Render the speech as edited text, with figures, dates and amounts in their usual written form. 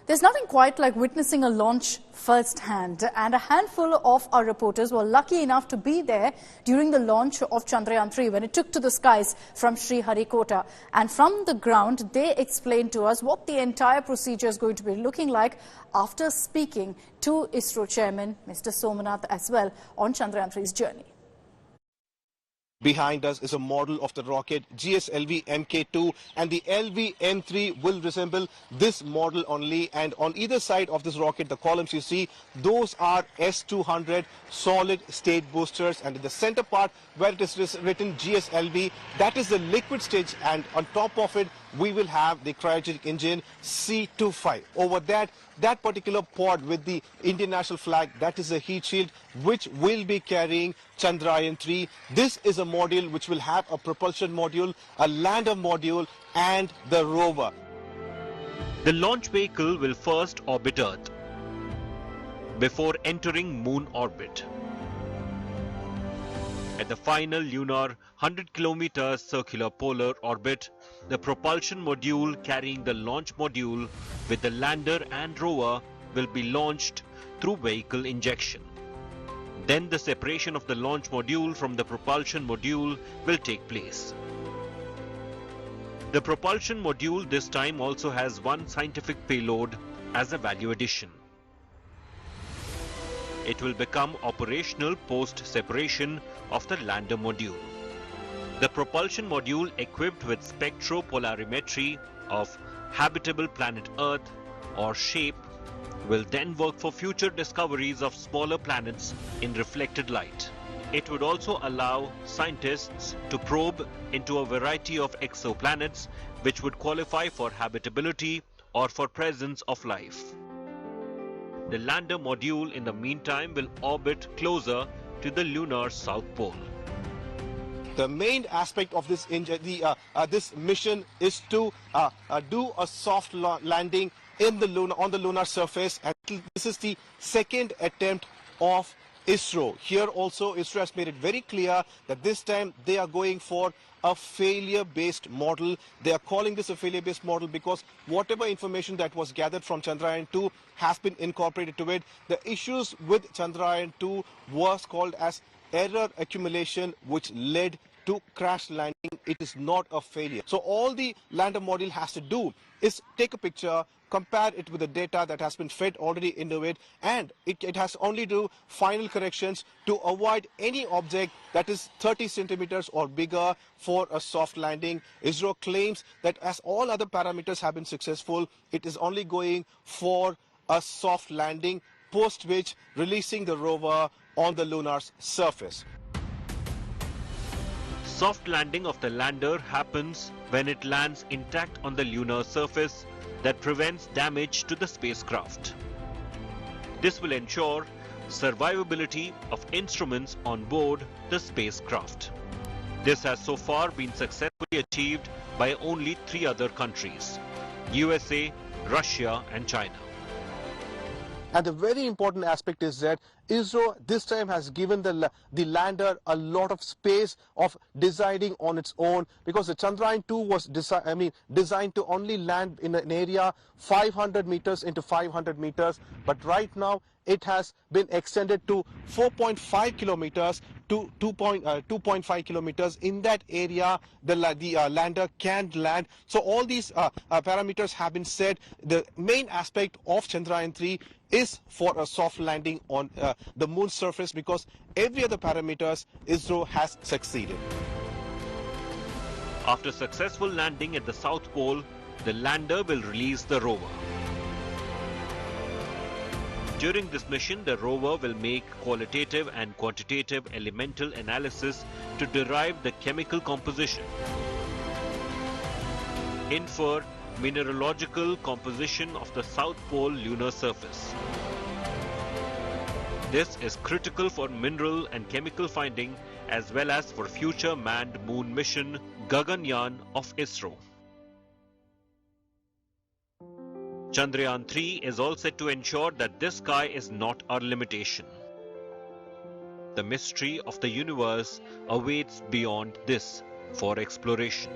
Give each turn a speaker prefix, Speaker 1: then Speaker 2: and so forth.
Speaker 1: There's nothing quite like witnessing a launch firsthand, and a handful of our reporters were lucky enough to be there during the launch of Chandrayaan-3 when it took to the skies from Sriharikota. And from the ground, they explained to us what the entire procedure is going to be looking like after speaking to Isro chairman, Mr. Somanath, as well on Chandrayaan-3's journey.
Speaker 2: Behind us is a model of the rocket GSLV Mk2, and the LV-M3 will resemble this model only. And on either side of this rocket, the columns you see, those are S200 solid state boosters, and in the center part where it is written GSLV, that is the liquid stage, and on top of it we will have the cryogenic engine C25. Over that particular pod with the Indian national flag, that is a heat shield which will be carrying Chandrayaan-3. This is a module which will have a propulsion module, a lander module, and the rover.
Speaker 3: The launch vehicle will first orbit Earth before entering Moon orbit. At the final lunar 100-kilometer circular polar orbit, the propulsion module carrying the launch module with the lander and rover will be launched through vehicle injection. Then the separation of the launch module from the propulsion module will take place. The propulsion module this time also has one scientific payload as a value addition. It will become operational post-separation of the lander module. The propulsion module, equipped with spectropolarimetry of habitable planet Earth or SHAPE, will then work for future discoveries of smaller planets in reflected light. It would also allow scientists to probe into a variety of exoplanets which would qualify for habitability or for presence of life. The lander module in the meantime will orbit closer to the lunar south pole.
Speaker 2: The main aspect of this this mission is to do a soft landing on the lunar surface, and this is the second attempt of Isro. Here also Isro has made it very clear that this time they are going for a failure-based model. They are calling this a failure-based model because whatever information that was gathered from Chandrayaan-2 has been incorporated to it. The issues with Chandrayaan-2 was called as error accumulation, which led to crash landing. It is not a failure. So all the lander module has to do is take a picture, compare it with the data that has been fed already into it, and it has only do final corrections to avoid any object that is 30 centimeters or bigger for a soft landing. Isro claims that as all other parameters have been successful, it is only going for a soft landing, post which releasing the rover on the lunar surface.
Speaker 3: Soft landing of the lander happens when it lands intact on the lunar surface that prevents damage to the spacecraft. This will ensure survivability of instruments on board the spacecraft. This has so far been successfully achieved by only 3 other countries: USA, Russia and China.
Speaker 2: And the very important aspect is that Isro this time has given the lander a lot of space of deciding on its own, because the Chandrayaan-2 was designed to only land in an area 500 meters into 500 meters, but right now it has been extended to 4.5 kilometers to 2.5 kilometers. In that area, the lander can land. So all these parameters have been set. The main aspect of Chandrayaan-3 is for a soft landing on the moon surface, because every other parameters Isro has succeeded.
Speaker 3: After successful landing at the South Pole, the lander will release the rover. During this mission, the rover will make qualitative and quantitative elemental analysis to derive the chemical composition, infer mineralogical composition of the South Pole lunar surface. This is critical for mineral and chemical finding, as well as for future manned moon mission Gaganyaan of Isro. Chandrayaan-3 is all set to ensure that this sky is not our limitation. The mystery of the universe awaits beyond this for exploration.